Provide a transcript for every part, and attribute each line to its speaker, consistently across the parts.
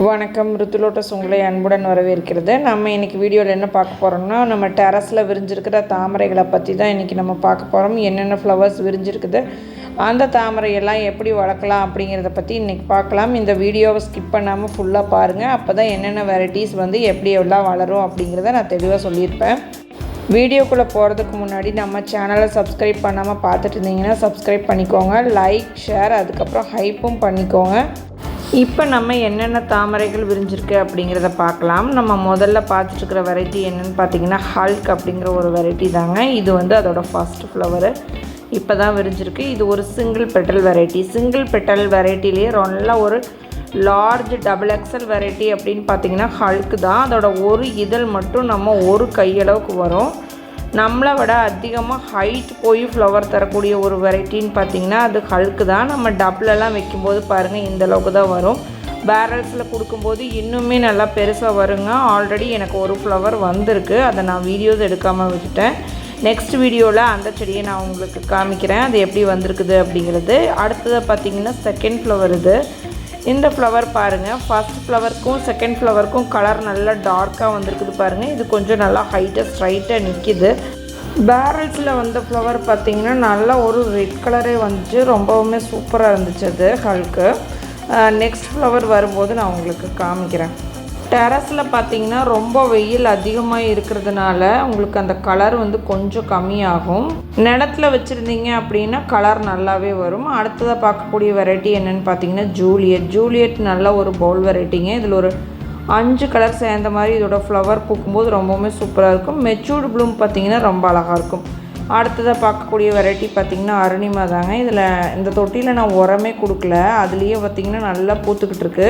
Speaker 1: வணக்கம். ருத்துலோட்டஸ் உங்களை அன்புடன் வரவேற்கிறது. நம்ம இன்றைக்கி வீடியோவில் என்ன பார்க்க போகிறோம்னா, நம்ம டெரஸில் விரிஞ்சிருக்கிற தாமரைகளை பற்றி தான் இன்றைக்கி நம்ம பார்க்க போகிறோம். என்னென்ன ஃப்ளவர்ஸ் விரிஞ்சிருக்குது, அந்த தாமரையெல்லாம் எப்படி வளர்க்கலாம் அப்படிங்கிறத பற்றி இன்றைக்கி பார்க்கலாம். இந்த வீடியோவை ஸ்கிப் பண்ணாமல் ஃபுல்லாக பாருங்கள். அப்போ தான் என்னென்ன வெரைட்டிஸ் எப்படி எல்லாம் வளரும் அப்படிங்கிறத நான் தெளிவாக சொல்லியிருப்பேன். வீடியோக்குள்ளே போகிறதுக்கு முன்னாடி நம்ம சேனலை சப்ஸ்கிரைப் பண்ணாமல் பார்த்துட்டு இருந்தீங்கன்னா சப்ஸ்கிரைப் பண்ணிக்கோங்க. லைக், ஷேர், அதுக்கப்புறம் ஹைப்பும் பண்ணிக்கோங்க. இப்போ நம்ம என்னென்ன தாமரைகள் விரிஞ்சிருக்கு அப்படிங்கிறத பார்க்கலாம். நம்ம முதல்ல பார்த்துட்டுருக்கிற வெரைட்டி என்னென்னு பார்த்தீங்கன்னா ஹல்க் அப்படிங்கிற ஒரு வெரைட்டி தாங்க. இது அதோட ஃபஸ்ட்டு ஃப்ளவரு இப்போ தான் விரிஞ்சிருக்கு. இது ஒரு single petal variety. Single petal வெரைட்டிலேயே நல்ல ஒரு லார்ஜ் டபுள் எக்ஸல் வெரைட்டி அப்படின்னு பார்த்தீங்கன்னா ஹல்க்கு தான். அதோட ஒரு இதழ் மட்டும் நம்ம ஒரு கையளவுக்கு வரும். நம்மளை விட அதிகமாக ஹைட் போய் ஃப்ளவர் தரக்கூடிய ஒரு வெரைட்டின்னு பார்த்திங்கன்னா அது ஹல்க்கு தான். நம்ம டப்லெலாம் வைக்கும்போது பாருங்கள் இந்த அளவுக்கு தான் வரும். பேரல்ஸில் கொடுக்கும்போது இன்னுமே நல்லா பெருசாக வருங்க. ஆல்ரெடி எனக்கு ஒரு ஃப்ளவர் வந்திருக்கு, அதை நான் வீடியோஸ் எடுக்காமல் விட்டுட்டேன். நெக்ஸ்ட் வீடியோவில் அந்த செடியை நான் உங்களுக்கு காமிக்கிறேன், அது எப்படி வந்திருக்குது அப்படிங்கிறது. அடுத்தது பார்த்திங்கன்னா செகண்ட் ஃப்ளவர் இது. இந்த ஃப்ளவர் பாருங்கள், ஃபஸ்ட் ஃப்ளவருக்கும் செகண்ட் ஃப்ளவருக்கும் கலர் நல்லா டார்க்காக வந்திருக்குது பாருங்கள். இது கொஞ்சம் நல்லா ஹைட்டாக ஸ்ட்ரைட்டாக நிற்கிது. பேரல்ஸில் வந்த ஃப்ளவர் பார்த்திங்கன்னா நல்லா ஒரு ரெட் கலரே வந்துச்சு, ரொம்பவுமே சூப்பராக இருந்துச்சு அது ஹல்க்கு. நெக்ஸ்ட் ஃப்ளவர் வரும்போது நான் உங்களுக்கு காமிக்கிறேன். டெரஸில் பார்த்திங்கன்னா ரொம்ப வெயில் அதிகமாக இருக்கிறதுனால உங்களுக்கு அந்த கலர் கொஞ்சம் கம்மியாகும். நிலத்தில் வச்சுருந்தீங்க அப்படின்னா கலர் நல்லாவே வரும். அடுத்ததாக பார்க்கக்கூடிய வெரைட்டி என்னென்னு பார்த்தீங்கன்னா ஜூலியட் நல்ல ஒரு பவுல் வெரைட்டிங்க. இதில் ஒரு 5 கலர் சேர்ந்த மாதிரி இதோட ஃப்ளவர் பூக்கும்போது ரொம்பவுமே சூப்பராக இருக்கும். மெச்சூர்டு ப்ளூம் பார்த்திங்கன்னா ரொம்ப அழகாக இருக்கும். அடுத்ததாக பார்க்கக்கூடிய வெரைட்டி பார்த்திங்கன்னா அருணிமா தாங்க. இதில் இந்த தொட்டியில் நான் உரமே கொடுக்கல, அதுலேயே பார்த்திங்கன்னா நல்லா பூத்துக்கிட்டு இருக்கு.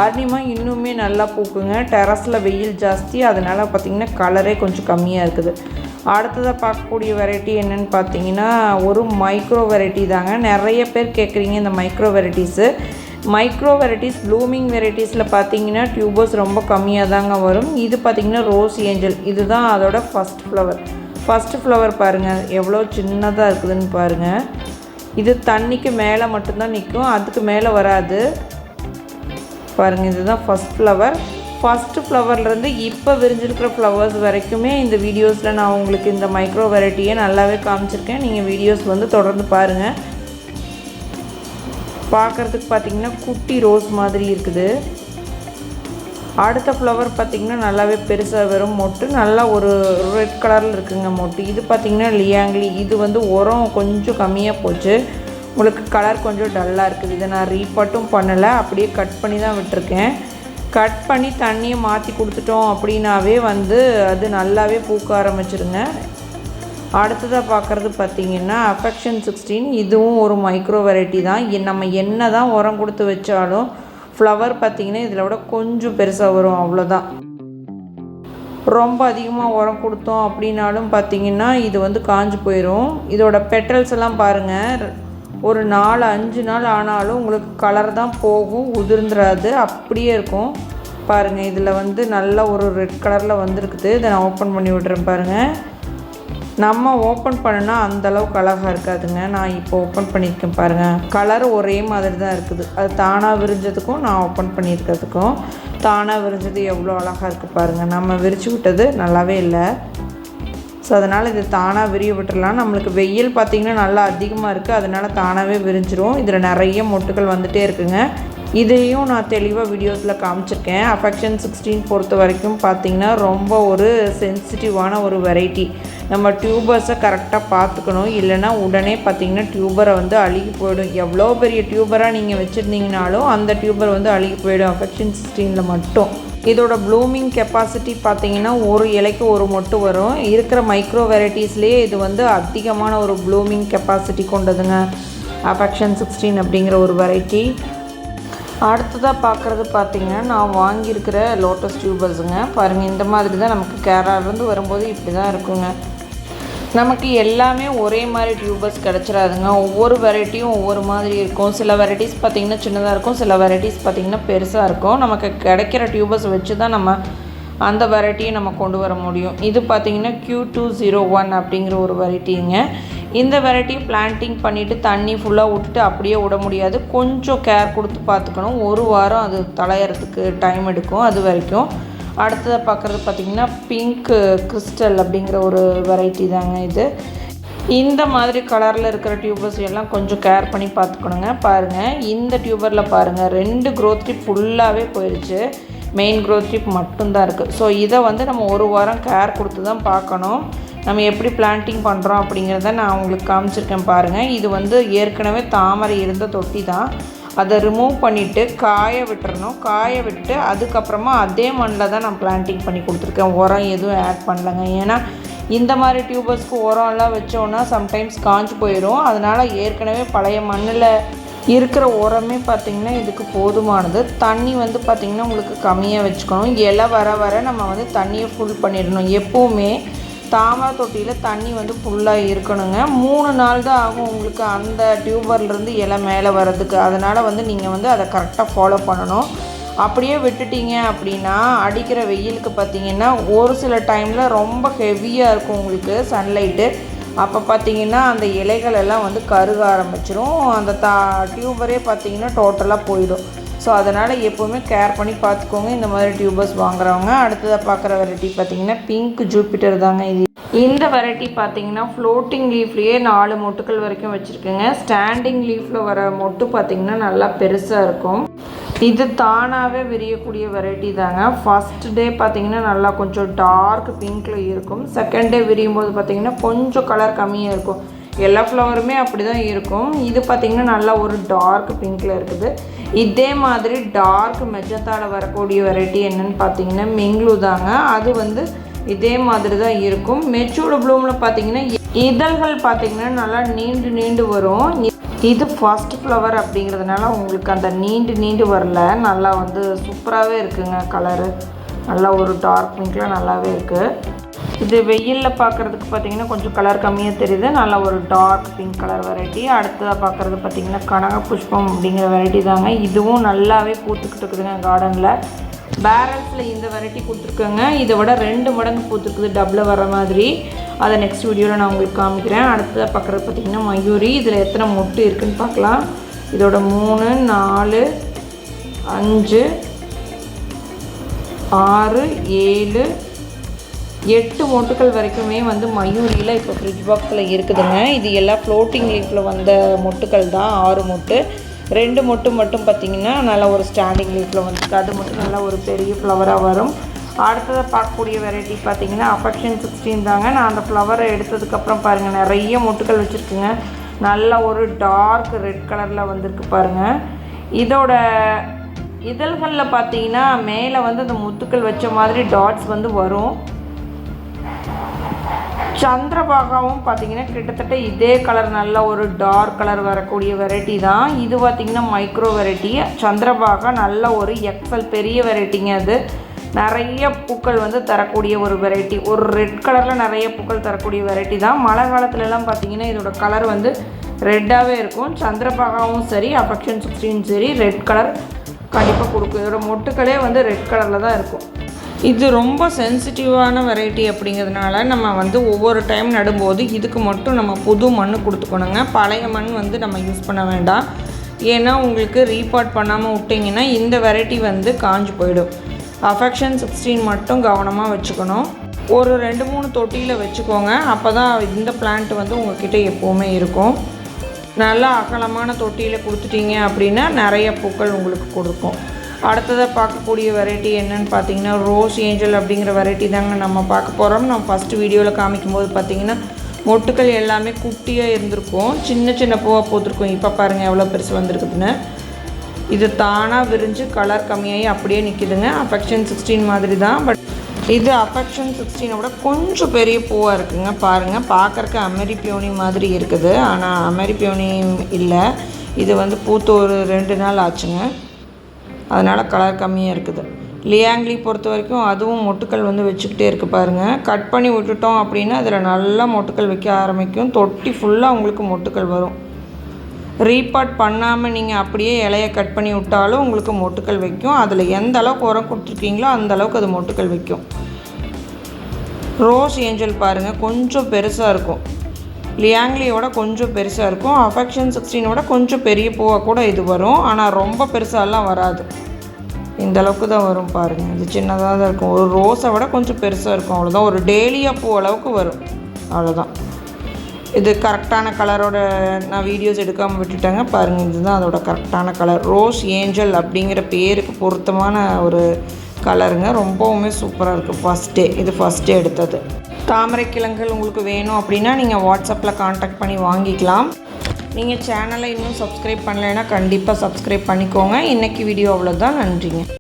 Speaker 1: அருணிமா இன்னுமே நல்லா பூக்குங்க. டெரஸில் வெயில் ஜாஸ்தி, அதனால் பார்த்திங்கன்னா கலரே கொஞ்சம் கம்மியாக இருக்குது. அடுத்ததாக பார்க்கக்கூடிய வெரைட்டி என்னென்னு பார்த்தீங்கன்னா ஒரு மைக்ரோ வெரைட்டி தாங்க. நிறைய பேர் கேட்குறீங்க இந்த மைக்ரோ வெரைட்டிஸ். ப்ளூமிங் வெரைட்டிஸில் பார்த்தீங்கன்னா டியூபர்ஸ் ரொம்ப கம்மியாக தாங்க வரும். இது பார்த்திங்கன்னா ரோஸ் ஏஞ்சல், இதுதான் அதோட ஃபஸ்ட்டு ஃப்ளவர் பாருங்கள் எவ்வளோ சின்னதாக இருக்குதுன்னு பாருங்கள். இது தண்ணிக்கு மேலே மட்டும்தான் நிற்கும், அதுக்கு மேலே வராது பாருங்கள். இதுதான் ஃபஸ்ட்டு ஃப்ளவர்லேருந்து இப்போ விரிஞ்சிருக்கிற ஃப்ளவர்ஸ் வரைக்குமே இந்த வீடியோஸில் நான் உங்களுக்கு இந்த மைக்ரோ வெரைட்டியை நல்லாவே காமிச்சிருக்கேன். நீங்கள் வீடியோஸ் தொடர்ந்து பாருங்கள். பார்க்குறதுக்கு பார்த்திங்கன்னா குட்டி ரோஸ் மாதிரி இருக்குது. அடுத்த ஃப்ளவர் பார்த்திங்கன்னா நல்லாவே பெருசாக வரும் மொட்டு, நல்லா ஒரு ரெட் கலரில் இருக்குங்க மொட்டு. இது பார்த்திங்கன்னா லியாங்லி. இது உரம் கொஞ்சம் கம்மியாக போச்சு, உங்களுக்கு கலர் கொஞ்சம் டல்லாக இருக்குது. இதை நான் ரீபாட்டும் பண்ணலை, அப்படியே கட் பண்ணி தான் விட்டுருக்கேன். கட் பண்ணி தண்ணியை மாற்றி கொடுத்துட்டோம் அப்படின்னாவே அது நல்லாவே பூக்க ஆரம்பிச்சிருங்க. அடுத்ததாக பார்க்குறது பார்த்திங்கன்னா அஃபெக்ஷன் 16. இதுவும் ஒரு மைக்ரோ வெரைட்டி தான். நம்ம என்ன தான் உரம் கொடுத்து வச்சாலும் ஃப்ளவர் பார்த்திங்கன்னா இதில் விட கொஞ்சம் பெருசாக வரும், அவ்வளோதான். ரொம்ப அதிகமாக உரம் கொடுத்தோம் அப்படின்னாலும் பார்த்திங்கன்னா இது காஞ்சு போயிடும். இதோட பெட்டல்ஸ் எல்லாம் பாருங்கள், ஒரு 4-5 நாள் ஆனாலும் உங்களுக்கு கலர் தான் போகும், உதிர்ந்துடாது, அப்படியே இருக்கும் பாருங்கள். இதில் நல்ல ஒரு ரெட் கலரில் வந்திருக்குது. இதை நான் ஓப்பன் பண்ணி விட்றேன் பாருங்கள். நம்ம ஓப்பன் பண்ணினா அந்தளவுக்கு அழகாக இருக்காதுங்க. நான் இப்போ ஓப்பன் பண்ணியிருக்கேன் பாருங்கள், கலர் ஒரே மாதிரி தான் இருக்குது. அது தானாக விரிஞ்சதுக்கும் நான் ஓப்பன் பண்ணியிருக்கிறதுக்கும் தானாக விரிஞ்சது எவ்வளோ அழகாக இருக்குது பாருங்கள். நம்ம விரிச்சு விட்டது நல்லாவே இல்லை. ஸோ அதனால் இது தானாக விரிய விட்டுடலாம். நம்மளுக்கு வெயில் பார்த்திங்கன்னா நல்லா அதிகமாக இருக்குது, அதனால் தானாகவே விரிஞ்சிரும். இதில் நிறைய மொட்டுகள் வந்துகிட்டே இருக்குங்க. இதையும் நான் தெளிவாக வீடியோஸில் காமிச்சிருக்கேன். அஃபெக்ஷன் 16 பொறுத்த வரைக்கும் பார்த்திங்கன்னா ரொம்ப ஒரு சென்சிட்டிவான ஒரு வெரைட்டி. நம்ம டியூபர்ஸை கரெக்டாக பார்த்துக்கணும், இல்லைனா உடனே பார்த்திங்கன்னா டியூபரை அழுகி போயிடும். எவ்வளோ பெரிய டியூபராக நீங்கள் வச்சுருந்தீங்கனாலும் அந்த டியூபர் அழுகி போயிடும் அஃபெக்ஷன் 16 மட்டும். இதோட ப்ளூமிங் கெப்பாசிட்டி பார்த்திங்கன்னா ஒரு இலைக்கு ஒரு மொட்டு வரும். இருக்கிற மைக்ரோ வெரைட்டிஸ்லேயே இது அதிகமான ஒரு ப்ளூமிங் கெப்பாசிட்டி கொண்டதுங்க அஃபெக்ஷன் 16 அப்படிங்கிற ஒரு வெரைட்டி. அடுத்ததாக பார்க்குறது பார்த்திங்கன்னா நான் வாங்கியிருக்கிற லோட்டஸ் டியூபர்ஸுங்க. பாருங்கள், இந்த மாதிரி தான் நமக்கு கேரளாவிலேருந்து வரும்போது இப்படி தான் இருக்குங்க. நமக்கு எல்லாமே ஒரே மாதிரி டியூபர்ஸ் கிடச்சிடாதுங்க. ஒவ்வொரு வெரைட்டியும் ஒவ்வொரு மாதிரி இருக்கும். சில வெரைட்டிஸ் பார்த்திங்கன்னா சின்னதாக இருக்கும், சில வெரைட்டிஸ் பார்த்திங்கன்னா பெருசாக இருக்கும். நமக்கு கிடைக்கிற டியூபர்ஸ் வச்சு தான் நம்ம அந்த வெரைட்டியை நம்ம கொண்டு வர முடியும். இது பார்த்திங்கன்னா Q201 அப்படிங்கிற ஒரு வெரைட்டிங்க. இந்த வெரைட்டி பிளான்டிங் பண்ணிவிட்டு தண்ணி ஃபுல்லாக விட்டுட்டு அப்படியே விட முடியாது, கொஞ்சம் கேர் கொடுத்து பார்த்துக்கணும். ஒரு வாரம் அது தளையறதுக்கு டைம் எடுக்கும். அது வரைக்கும் அடுத்ததை பார்க்குறது பார்த்திங்கன்னா பிங்க் கிறிஸ்டல் அப்படிங்கிற ஒரு வெரைட்டி தாங்க இது. இந்த மாதிரி கலரில் இருக்கிற டியூபர்ஸ் எல்லாம் கொஞ்சம் கேர் பண்ணி பார்த்துக்கணுங்க. பாருங்கள், இந்த டியூபரில் பாருங்கள் 2 க்ரோத் டிப் ஃபுல்லாகவே போயிடுச்சு, மெயின் க்ரோத் டிப் மட்டும்தான் இருக்குது. ஸோ இதை வந்து நம்ம ஒரு வாரம் கேர் கொடுத்து தான் பார்க்கணும். நம்ம எப்படி பிளான்டிங் பண்ணுறோம் அப்படிங்கிறத நான் உங்களுக்கு காமிச்சிருக்கேன் பாருங்கள். இது வந்து ஏற்கனவே தாமரை இருந்த தொட்டி தான். அதை ரிமூவ் பண்ணிவிட்டு காய விட்டுறணும். காய விட்டு அதுக்கப்புறமா அதே மண்ணில் தான் நான் பிளான்டிங் பண்ணி கொடுத்துருக்கேன். உரம் எதுவும் ஆட் பண்ணலைங்க. ஏன்னா இந்த மாதிரி டியூபர்ஸ்க்கு உரம்லாம் வச்சோன்னா சம்டைம்ஸ் காஞ்சு போயிடும். அதனால் ஏற்கனவே பழைய மண்ணில் இருக்கிற உரமே பார்த்திங்கன்னா இதுக்கு போதுமானது. தண்ணி வந்து பார்த்திங்கன்னா உங்களுக்கு கம்மியாக வச்சுக்கணும். இலை வர வர நம்ம வந்து தண்ணியை ஃபுல் பண்ணிடணும். எப்போவுமே தாமரை தொட்டியில் தண்ணி வந்து ஃபுல்லாக இருக்கணுங்க. 3 நாள் தான் ஆகும் உங்களுக்கு அந்த டியூபர்லேருந்து இலை மேலே வர்றதுக்கு. அதனால் வந்து நீங்கள் வந்து அதை கரெக்டாக ஃபாலோ பண்ணணும். அப்படியே விட்டுட்டீங்க அப்படின்னா அடிக்கிற வெயிலுக்கு பார்த்திங்கன்னா ஒரு சில டைமில் ரொம்ப ஹெவியாக இருக்கும் உங்களுக்கு சன்லைட்டு. அப்போ பார்த்திங்கன்னா அந்த இலைகள் எல்லாம் வந்து கருக ஆரம்பிச்சிடும். அந்த டியூபரே பார்த்திங்கன்னா டோட்டலாக போயிடும். ஸோ அதனால் எப்போவுமே கேர் பண்ணி பார்த்துக்கோங்க இந்த மாதிரி டியூபர்ஸ் வாங்குறவங்க. அடுத்ததாக பார்க்குற வெரைட்டி பார்த்திங்கன்னா பிங்க் ஜூபிட்டர் தாங்க இது. இந்த வெரைட்டி பார்த்திங்கன்னா ஃப்ளோட்டிங் லீஃப்லேயே 4 மொட்டுக்கள் வரைக்கும் வச்சுருக்குங்க. ஸ்டாண்டிங் லீஃபில் வர மொட்டு பார்த்திங்கன்னா நல்லா பெருசாக இருக்கும். இது தானாகவே விரியக்கூடிய வெரைட்டி தாங்க. ஃபஸ்ட் டே பார்த்திங்கன்னா நல்லா கொஞ்சம் டார்க் பிங்க்கில் இருக்கும். செகண்ட் டே விரியும் போது பார்த்திங்கன்னா கொஞ்சம் கலர் கம்மியாக இருக்கும். எல்லா ஃப்ளவருமே அப்படி தான் இருக்கும். இது பார்த்திங்கன்னா நல்லா ஒரு டார்க் பிங்க்கில் இருக்குது. இதே மாதிரி டார்க் மெஜந்தாவில் வரக்கூடிய வெரைட்டி என்னென்னு பார்த்திங்கன்னா மிங்க்ளூ தாங்க. அது வந்து இதே மாதிரி தான் இருக்கும். மெச்சூர்டு ப்ளூமில் பார்த்திங்கன்னா இதழ்கள் பார்த்திங்கன்னா நல்லா நீண்டு வரும். இது ஃபர்ஸ்ட் ஃப்ளவர் அப்படிங்கிறதுனால உங்களுக்கு அந்த நீண்டு வரல, நல்லா வந்து சூப்பராகவே இருக்குங்க. கலரு நல்லா ஒரு டார்க் பிங்க்கில் நல்லாவே இருக்குது. இது வெயிலில் பார்க்குறதுக்கு பார்த்திங்கன்னா கொஞ்சம் கலர் கம்மியாக தெரியுது. நல்லா ஒரு டார்க் பிங்க் கலர் வெரைட்டி. அடுத்ததாக பார்க்குறது பார்த்திங்கன்னா கனக புஷ்பம் அப்படிங்கிற வெரைட்டி தாங்க. இதுவும் நல்லாவே பூத்துக்கிட்டு இருக்குதுங்க கார்டனில். பேரல்ஸில் இந்த வெரைட்டி கொடுத்துருக்கேங்க. இதை விட 2 மடங்கு பூத்துருக்குது டபுள் வர மாதிரி. அதை நெக்ஸ்ட் வீடியோவில் நான் உங்களுக்கு காமிக்கிறேன். அடுத்ததாக பார்க்குறது பார்த்திங்கன்னா மயூரி. இதில் எத்தனை மொட்டு இருக்குதுன்னு பார்க்கலாம். இதோட 3, 4, 5, 6, 7, 8 மொட்டுக்கள் வரைக்குமே வந்து மயூரியில் இப்போ ஃப்ரிட்ஜ் பாக்ஸில் இருக்குதுங்க. இது எல்லாம் ஃப்ளோட்டிங் லீஃபில் வந்த மொட்டுக்கள் தான். 6 மொட்டு. 2 மொட்டு மட்டும் பார்த்திங்கன்னா நல்லா ஒரு ஸ்டாண்டிங் லீஃபில் வந்துருக்கு. அது மட்டும் நல்லா ஒரு பெரிய ஃப்ளவராக வரும். அடுத்ததாக பார்க்கக்கூடிய வெரைட்டி பார்த்திங்கன்னா அஃபெக்ஷன் 16 தாங்க. நான் அந்த ஃப்ளவரை எடுத்ததுக்கப்புறம் பாருங்கள் நிறைய மொட்டுக்கள் வச்சுருக்குங்க. நல்லா ஒரு டார்க் ரெட் கலரில் வந்திருக்கு பாருங்கள். இதோட இதழ்களில் பார்த்திங்கன்னா மேலே வந்து அந்த முத்துக்கள் வச்ச மாதிரி டாட்ஸ் வந்து வரும். சந்திரபாகாவும் பார்த்திங்கன்னா கிட்டத்தட்ட இதே கலர் நல்ல ஒரு டார்க் கலர் வரக்கூடிய வெரைட்டி தான். இது பார்த்திங்கன்னா மைக்ரோ வெரைட்டி. சந்திரபாகா நல்ல ஒரு எக்ஸல் பெரிய வெரைட்டிங்க. அது நிறைய பூக்கள் வந்து தரக்கூடிய ஒரு வெரைட்டி. ஒரு ரெட் கலரில் நிறைய பூக்கள் தரக்கூடிய வெரைட்டி தான். மழை காலத்துலலாம் பார்த்திங்கன்னா இதோட கலர் வந்து ரெட்டாகவே இருக்கும். சந்திரபாகாவும் சரி அஃபெக்ஷன் 16 சரி ரெட் கலர் கண்டிப்பாக கொடுக்கும். இதோட மொட்டுக்களே வந்து ரெட் கலரில் தான் இருக்கும். இது ரொம்ப சென்சிட்டிவான வெரைட்டி அப்படிங்கிறதுனால நம்ம வந்து ஒவ்வொரு டைம் நடும்போது இதுக்கு மட்டும் நம்ம புது மண் கொடுத்துக்கணுங்க. பழைய மண் வந்து நம்ம யூஸ் பண்ண வேண்டாம். ஏன்னா உங்களுக்கு ரீபாட் பண்ணாமல் விட்டிங்கன்னா இந்த வெரைட்டி வந்து காஞ்சு போயிடும். அஃபெக்ஷன் 16 மட்டும் கவனமாக வச்சுக்கணும். ஒரு 2-3 தொட்டியில் வச்சுக்கோங்க. அப்போ தான் இந்த பிளான்ட் வந்து உங்கள்கிட்ட எப்போவுமே இருக்கும். நல்லா அகலமான தொட்டியில் கொடுத்துட்டீங்க அப்படின்னா நிறைய பூக்கள் உங்களுக்கு கொடுக்கும். அடுத்ததாக பார்க்கக்கூடிய வெரைட்டி என்னென்னு பார்த்தீங்கன்னா ரோஸ் ஏஞ்சல் அப்படிங்கிற வெரைட்டி தாங்க நம்ம பார்க்க போகிறோம். நம்ம ஃபஸ்ட்டு வீடியோவில் காமிக்கும்போது பார்த்திங்கன்னா மொட்டுக்கள் எல்லாமே குட்டியாக இருந்திருக்கும். சின்ன பூவாக போட்டிருக்கும். இப்போ பாருங்கள் எவ்வளோ பெருசு வந்திருக்குதுன்னு. இது தானாக விரிஞ்சு கலர் கம்மியாகி அப்படியே நிற்கிதுங்க. அஃபெக்ஷன் 16 மாதிரி தான். பட் இது அஃபெக்ஷன் 16 விட கொஞ்சம் பெரிய பூவாக இருக்குதுங்க. பாருங்கள், பார்க்குறக்கு அமெரி பியோனி மாதிரி இருக்குது. ஆனால் அமெரி பியோனி இல்லை. இது வந்து பூத்து ஒரு 2 நாள் ஆச்சுங்க. அதனால் கலர் கம்மியாக இருக்குது. லியாங்லி பொறுத்த வரைக்கும் அதுவும் மொட்டுக்கள் வந்து வச்சுக்கிட்டே இருக்குது பாருங்கள். கட் பண்ணி விட்டுட்டோம் அப்படின்னா அதில் நல்லா மொட்டுக்கள் வைக்க ஆரம்பிக்கும். தொட்டி ஃபுல்லாக உங்களுக்கு மொட்டுக்கள் வரும். ரீபாட் பண்ணாமல் நீங்கள் அப்படியே இலையை கட் பண்ணி விட்டாலும் உங்களுக்கு மொட்டுக்கள் வைக்கும். அதில் எந்த அளவுக்கு உரம் கொடுத்துருக்கீங்களோ அந்த அளவுக்கு அது மொட்டுக்கள் வைக்கும். ரோஸ் ஏஞ்சல் பாருங்கள் கொஞ்சம் பெருசாக இருக்கும். லியாங்லியோட கொஞ்சம் பெருசாக இருக்கும். அஃபெக்ஷன் 16ஓட கொஞ்சம் பெரிய பூவாக கூட இது வரும். ஆனால் ரொம்ப பெருசாலாம் வராது. இந்த அளவுக்கு தான் வரும் பாருங்கள். இது சின்னதாக தான் இருக்கும். ஒரு ரோஸை விட கொஞ்சம் பெருசாக இருக்கும், அவ்வளோதான். ஒரு டேலியா பூ அளவுக்கு வரும், அவ்வளோதான். இது கரெக்டான கலரோட நான் வீடியோஸ் எடுக்காமல் விட்டுட்டேங்க. பாருங்கள், இதுதான் அதோட கரெக்டான கலர். ரோஸ் ஏஞ்சல் அப்படிங்கிற பேருக்கு பொருத்தமான ஒரு கலருங்க. ரொம்பவுமே சூப்பராக இருக்குது. இது ஃபஸ்ட்டே எடுத்தது. தாமரை கிழங்குகள் உங்களுக்கு வேணும் அப்படின்னா நீங்கள் வாட்ஸ்அப்பில் காண்டாக்ட் பண்ணி வாங்கிக்கலாம். நீங்கள் சேனலை இன்னும் சப்ஸ்கிரைப் பண்ணலைன்னா கண்டிப்பாக சப்ஸ்கிரைப் பண்ணிக்கோங்க. இன்றைக்கி வீடியோ அவ்வளோதான். நன்றிங்க.